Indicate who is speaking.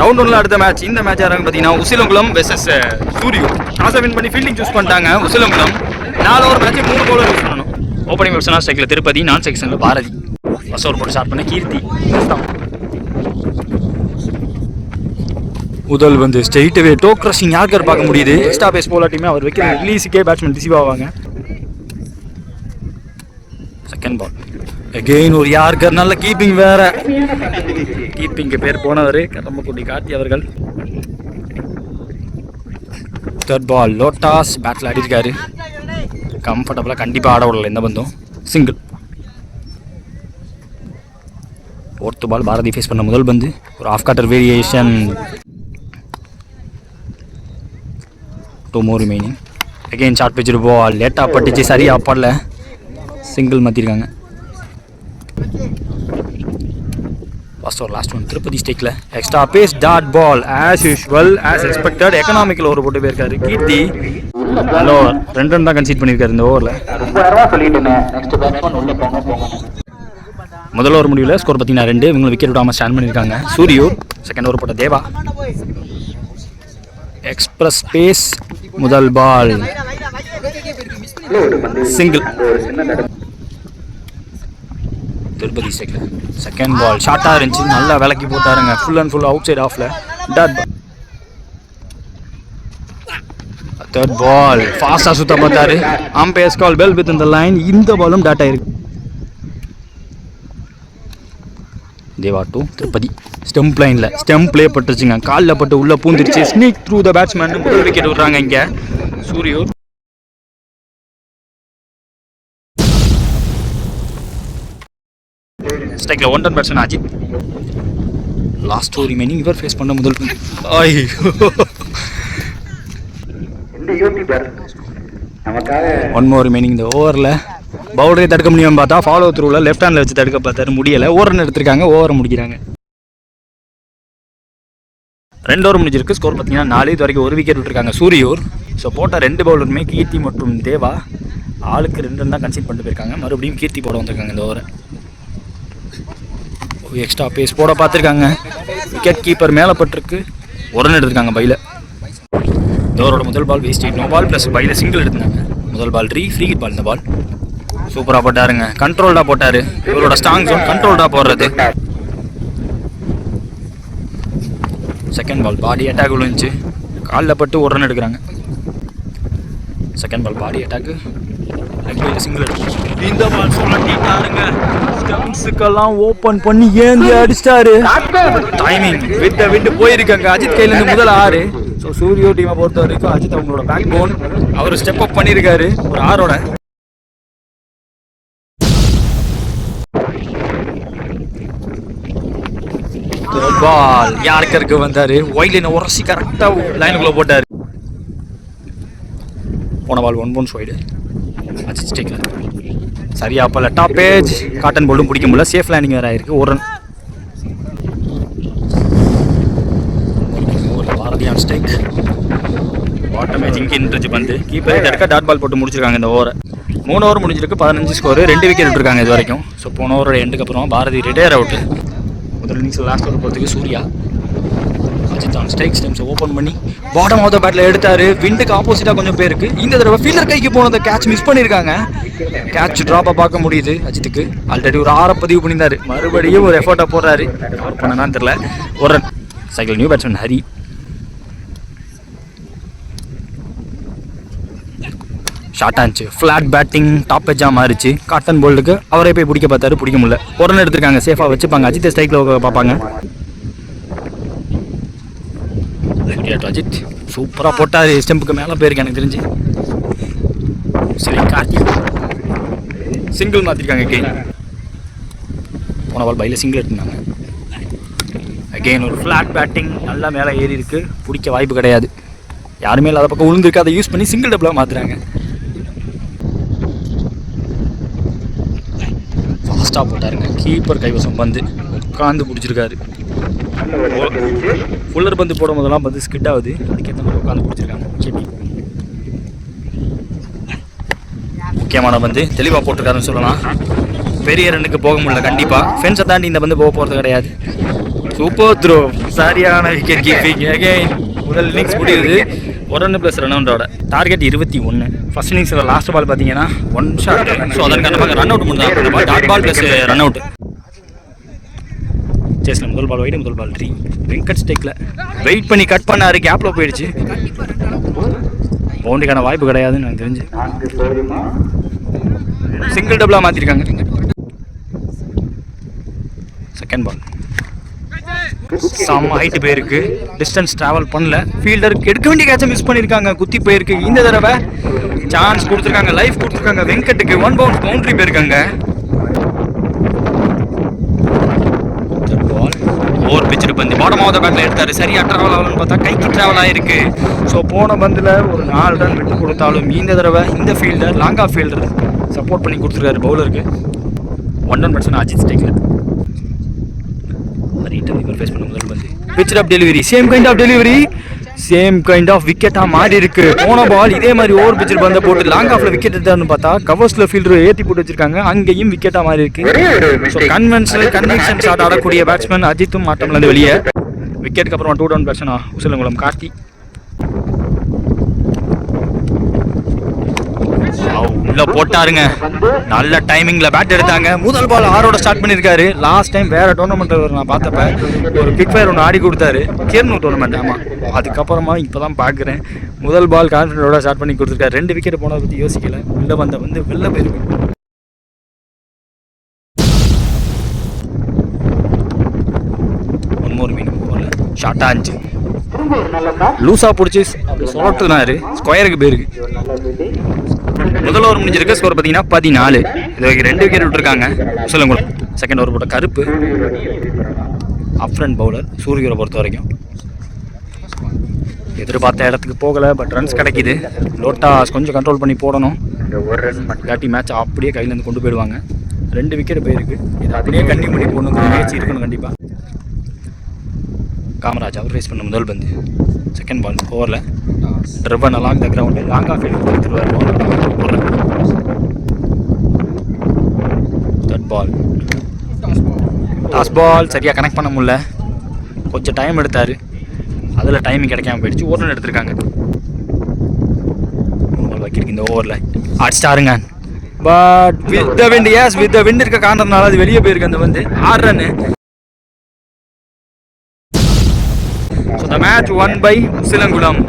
Speaker 1: Round ஒன்ல அடுத்த match. இந்த மேட்ச் யாராங்க பார்த்தீங்கன்னா உசிலங்குளம் வெர்சஸ் சூரியோ. டாஸை வின் பண்ணி ஃபீல்டிங் சூஸ் பண்ணிட்டாங்க Usilankulam. 4 over match 3 bowler use பண்ணணும். ஓப்பனிங் பேட்ஸ்மேனா ஸ்ட்ரைக்கில் திருப்பதி, நான் செக்ஷனில் பாரதி. ஃபர்ஸ்ட் ஓவர் போட்டு ஸ்டார்ட் பண்ண கீர்த்தி. முதல் வந்து straight away toe crushing yorker பார்க்க முடியுது. எக்ஸ்ட்ரா பேஸ் போலாட்டியுமே அவர் வைக்கிற ரிலீஸுக்கே பேட்ஸ்மேன் ரிசீவ் ஆவாங்க. செகண்ட் பால் அகெயின் ஒரு யார்கர், நல்ல கீப்பிங் வேற. கீப்பிங்கு பேர் போனவர் கரம்பக்குடி கார்த்தி அவர்கள். தேர்ட் பால் லோட்டாஸ் பேட்டில் ஆடிருக்காரு. கம்ஃபர்டபுளாக கண்டிப்பாக ஆட விடல எந்த பந்தும். Single. Fourth ball Bharathi face பண்ண முதல் பந்து. ஒரு off cutter variation. 2 more remaining. Again short pitch ball லேட்டாக பட்டுச்சு, சரியாக படல. சிங்கிள் மாற்றிருக்காங்க. First over last one Tirupati ஸ்டேக்கில் extra pace dot ball as usual as expected. Economical over போட்டு போயிருக்காரு கீர்த்தி. ஹலோ 2 ரன் தான் கன்சீட் பண்ணியிருக்காரு இந்த ஓவரில். முதல் ஓவர் முடிவில் ஸ்கோர் பார்த்தீங்கன்னா 2. இவங்க விக்கெட் விடாமல் ஸ்டாண்ட் பண்ணியிருக்காங்க சூரியூர். செகண்ட் ஓவர் போட்ட தேவா. எக்ஸ்பிரஸ் பேஸ் முதல் பால் சிங்கிள். திருப்பதி ஸ்டேக்கில் செகண்ட் பால் ஷார்ட்டாக இருந்துச்சு, நல்லா விலக்கி போட்டாருங்க. Full and full outside ஆஃப்ல டாட் பால். தேர்ட் பால் ஃபாஸ்ட்டாக சுத்த பார்த்தாரு. அம்பையர்ஸ் கால் பெல் வித் இந்த லைன். இந்த பாலும் டாட் ஆயிருக்கு. தேவா டூ திருப்பதி ஸ்டெம்ப் லைனில் ஸ்டெம்ப் ப்ளே பட்டுருச்சுங்க. காலில் பட்டு உள்ளே பூந்துருச்சு. Sneak through the batsman. முதல் விக்கெட் விடுறாங்க இங்கே சூரியூர். ஸ்ட்ரைக்கில் 1 run batsman Ajith. Last over remaining இவர் ஃபேஸ் பண்ண முதல் பந்து. ஒன் மோர் ரிமைனிங் இந்த ஓவரில். பவுலரே தடுக்க முடியாமல் பார்த்தா ஃபாலோ த்ரூவில் லெஃப்ட் ஹேண்டில் வச்சு தடுக்க பார்த்தாரு, முடியலை. ஓவர் எடுத்திருக்காங்க, ஓவரை முடிக்கிறாங்க. 2 ஓவர் முடிஞ்சிருக்கு. ஸ்கோர் பார்த்தீங்கன்னா 4. இது வரைக்கும் 1 விக்கெட் விட்டுருக்காங்க சூரியூர். ஸோ போட்ட 2 பவுலருமே கீர்த்தி மற்றும் தேவா. ஆளுக்கு 2 ரன் தான் கன்சீட் பண்ணிட்டு போயிருக்காங்க. மறுபடியும் கீர்த்தி போட வந்திருக்காங்க இந்த ஓவரை. எக்ஸ்ட்ரா பேஸ் போட பார்த்துருக்காங்க. விக்கெட் கீப்பர் மேலே பட்டிருக்கு. 1 ரன் எடுத்திருக்காங்க பையில். இந்த ஓவரோட முதல் ball waste. No ball plus பையில் சிங்கிள் எடுத்தாங்க. முதல் பால் ஃப்ரீ ஹிட் பால். இந்த பால் சூப்பராக போட்டாருங்க. கண்ட்ரோல்டாக போட்டார். இவரோட ஸ்ட்ராங் ஜோன் கண்ட்ரோல்டாக போடுறது. செகண்ட் பால் பாடி அட்டாக் விழுந்துச்சு. காலில் பட்டு 1 ரன் எடுக்கிறாங்க. செகண்ட் பால் பாடி அட்டாக்கு சிங்கிள். இந்த பால் சொல்லிட்டாருங்க. ஸ்டம்ப்ஸுக்கெல்லாம் ஓப்பன் பண்ணி ஏந்தி அடிச்சிட்டாரு. டைமிங் வித் த விண்ட் போயிருக்காங்க அஜித் கையிலேருந்து முதல் 6. ஸோ சூரியோ டீமை பொறுத்த வரைக்கும் அஜித் அவங்களோட பேக் போன். அவர் ஸ்டெப் அப் பண்ணியிருக்காரு ஒரு 6ஓட. பால் யாருக்கருக்கு வந்தார். ஒயிட் லைனை உரசி கரெக்டாக லைனுக்குள்ளே போட்டார். போன பால் 1 bounce ஒயிடு. அஜித் ஸ்டேக்கில் சரியா அப்போ டாப் பேஜ் காட்டன் போல்டும் பிடிக்க முடியல. சேஃப் லேண்டிங் வேறு ஆயிருக்கு. 1 run. பாரதி ஆன் ஸ்டேக். பாட்டம் ஏஜ் இங்கே நின்றுச்சு பந்து. கீப்பர் தடுக்க டாட் பால் போட்டு முடிச்சிருக்காங்க இந்த ஓவரை. 3 ஓவர் முடிஞ்சிருக்கு. 15 ஸ்கோர். 2 விக்கெட் விட்டுருக்காங்க இது வரைக்கும். ஸோ போன ஓவரோட எண்டுக்கு அப்புறம் பாரதி ரிட்டையர் அவுட்டு. முதல் இன்னிங்ஸில் லாஸ்ட் ஓவர் போகிறதுக்கு சூர்யா. அஜித் ஆன் ஸ்ட்ரைக் ஸ்டெம்ஸை ஓப்பன் பண்ணி பாட்டம் ஆஃப் த பேட்டில் எடுத்தார். விண்டுக்கு ஆப்போசிட்டாக கொஞ்சம் பேருக்கு. இந்த தடவை ஃபீல்டர் கைக்கு போனதை கேட்ச் மிஸ் பண்ணியிருக்காங்க. கேட்ச் ட்ராப்பாக பார்க்க முடியுது அஜித்துக்கு. ஆல்ரெடி ஒரு 6 பதிவு பண்ணியிருந்தார். மறுபடியும் ஒரு எஃபர்ட்டாக போடுறாரு. கவர் பண்ணதான் தெரில. 1 run. Cycle new batsman Hari. Short ஆச்சு. ஃப்ளாட் பேட்டிங் டாப் எஜ்ஜாக மாறிச்சு. காட்டன் போல்டுக்கு அவரே போய் பிடிக்க பார்த்தாரு, பிடிக்க முடியல. 1 run எடுத்திருக்காங்க. சேஃபாக வச்சுப்பாங்க. அஜித் ஸ்ட்ரைக்கில் பார்ப்பாங்க. அஜித் சூப்பராக போட்டார். ஸ்டெம்புக்கு மேலே போயிருக்கு எனக்கு தெரிஞ்சு. சரி கார்த்தி சிங்கிள் மாற்றிருக்காங்க. கெயின் போன பால் பையில் சிங்கிள் எடுத்துருந்தாங்க. அகெயின் ஒரு ஃப்ளாட் பேட்டிங் நல்லா மேலே ஏறி இருக்கு. பிடிக்க வாய்ப்பு கிடையாது. யாருமே இல்லாத பக்கம் விழுந்திருக்கு. அதை யூஸ் பண்ணி சிங்கிள் டபுளாக மாற்றுறாங்க. ஃபாஸ்ட்டாக போட்டாருங்க. கீப்பர் கைவசம் பந்து உட்காந்து பிடிச்சிருக்காரு. ஃபுல்லர் பந்து போடும் போதெல்லாம் பந்து ஸ்கிட் ஆகுது. அதுக்கேற்ற மாதிரி உட்காந்து பிடிச்சிருக்காங்க. முக்கியமான பந்து தெளிவாக போட்டிருக்காருன்னு சொல்லலாம். பெரிய ரன்னுக்கு போக முடியல. கண்டிப்பாக ஃபென்ஸை தாண்டி இந்த பந்து போக போகிறது கிடையாது. சூப்பர் த்ரோ, சரியான விக்கெட் கீப்பிங். அகைன் முதல் இன்னிங்ஸ் முடியுது 1 run + ரன் அவுட்டோட. டார்கெட் 21. ஃபர்ஸ்ட் இன்னிங்ஸில் லாஸ்ட் பால் பார்த்தீங்கன்னா 1 ஷாட். ஸோ அதன் காரணமாக ரன் அவுட் முடிஞ்சாங்க. Dot ball plus run out. சேஸில் முதல் பால் வைடு, முதல் பால் 3. வெங்கட் ஸ்டேக்கில் வெயிட் பண்ணி கட் பண்ணாரு, கேப்பில் போயிடுச்சு. பவுண்டரிக்கான வாய்ப்பு கிடையாதுன்னு எனக்கு தெரிஞ்சு சிங்கிள் டபுளாக மாற்றிருக்காங்க. செகண்ட் பால் செம்ம ஹைட்டு போயிருக்கு, டிஸ்டன்ஸ் ட்ராவல் பண்ணல. ஃபீல்டர் எடுக்க வேண்டிய கேட்சை மிஸ் பண்ணியிருக்காங்க, குத்தி போயிருக்கு. இந்த தடவை சான்ஸ் கொடுத்துருக்காங்க, லைஃப் கொடுத்துருக்காங்க வெங்கட்டுக்கு. 1 பவுன்ஸ் பவுண்டரி போயிருக்காங்க. ஓவர் பிச்சுட்டு பந்து பாடமாவது காட்டில் எடுத்தாரு. சரியா ட்ராவல் ஆகலன்னு பார்த்தா கைக்கு ட்ராவல் ஆகிருக்கு. ஸோ போன பந்தில் ஒரு 4 ரன் விட்டு கொடுத்தாலும் இந்த தடவை இந்த fielder long off fielder support பண்ணி கொடுத்துருக்காரு பவுலருக்கு. 1 run பர்சன் அஜித் ஸ்டேக்கில் ஃபேஸ் பண்ண முதல் பந்து pitcher off delivery, same kind of விக்கெட்டாக மாறி இருக்கு. போன பால் இதே மாதிரி ஓவர் பிச்சர் பந்தை போட்டு லாங் ஆஃப்ல விக்கெட் எடுத்தாருன்னு பார்த்தா கவர்ஸ்ல ஃபீல்டர் ஏற்றி போட்டு வச்சிருக்காங்க, அங்கேயும் விக்கெட்டாக மாறி இருக்கு. ஸோ கன்வென்ஷன் ஷாட் ஆடக்கூடிய பேட்ஸ்மேன் அஜித்தும் ஆட்டம்லேருந்து வெளியே. விக்கெட்டுக்கு அப்புறம் 2 down பேட்ஸ்மேனா உசிலங்குளம் கார்த்தி. உள்ள போட்டாருங்க, நல்ல டைமிங்ல பேட் எடுத்தாங்க. முதல் பால் 6 ஸ்டார்ட் பண்ணியிருக்காரு. லாஸ்ட் டைம் வேற டோர்னமெண்ட்டில் நான் பார்த்தப்ப ஒரு பிக் ஃபயர் ஒன்று ஆடி கொடுத்தாரு, கேர்னூர் டோர்னமெண்ட். ஆமாம், அதுக்கப்புறமா இப்போ தான் பார்க்குறேன் முதல் பால் கான்ஃபிடென்ட்டோட ஸ்டார்ட் பண்ணி கொடுத்துருக்காரு. 2 விக்கெட் போனதை பற்றி யோசிக்கல, உள்ள வந்து வெளில போயிருக்கு. ஒன்மோர் மீன் போகல, ஷார்ட்டாக இருந்துச்சு, லூஸாக பிடிச்சி அப்படி சொல்லட்டுனாரு, ஸ்கொயருக்கு போயிருக்கு. முதல் ஓவர் முடிஞ்சிருக்கு. ஸ்கோர் பார்த்தீங்கன்னா 14. இது 2 விக்கெட் விட்டுருக்காங்க உசிலங்குளம். செகண்ட் ஓவர் போட்ட கருப்பு அப் ஃப்ரண்ட் பவுலர் சூரியரை பொறுத்த வரைக்கும் எதிர்பார்த்த இடத்துக்கு போகலை, பட் ரன்ஸ் கிடைக்கிது. லோட்டாஸ் கொஞ்சம் கண்ட்ரோல் பண்ணி போடணும், இல்லாட்டி மேட்ச் அப்படியே கையிலேருந்து கொண்டு போயிடுவாங்க. 2 விக்கெட் போயிருக்கு, இது அப்படியே கண்டினியூ பண்ணி போடணுங்கிற முயற்சி இருக்கணும் கண்டிப்பாக. காமராஜ் அவர் ரேஸ் பண்ண முதல் பந்து செகண்ட் பால் ஓவரில் driven along the ground long off field கொடுத்துருவார். தேர்ட் பால் டாஸ் பால் சரியாக கனெக்ட் பண்ண முடியல, கொஞ்சம் டைம் எடுத்தார், அதில் டைமிங் கிடைக்காம போயிடுச்சு. 1 run எடுத்திருக்காங்க. 3 பால் வைக்கிறதுக்கு இந்த ஓவரில் அடிச்சிட்டாருங்க. பட் வித் த விண்ட் இருக்க காரணத்தினால அது வெளியே போயிருக்கு. அந்த வந்து 6 run. So the match won by Usilankulam.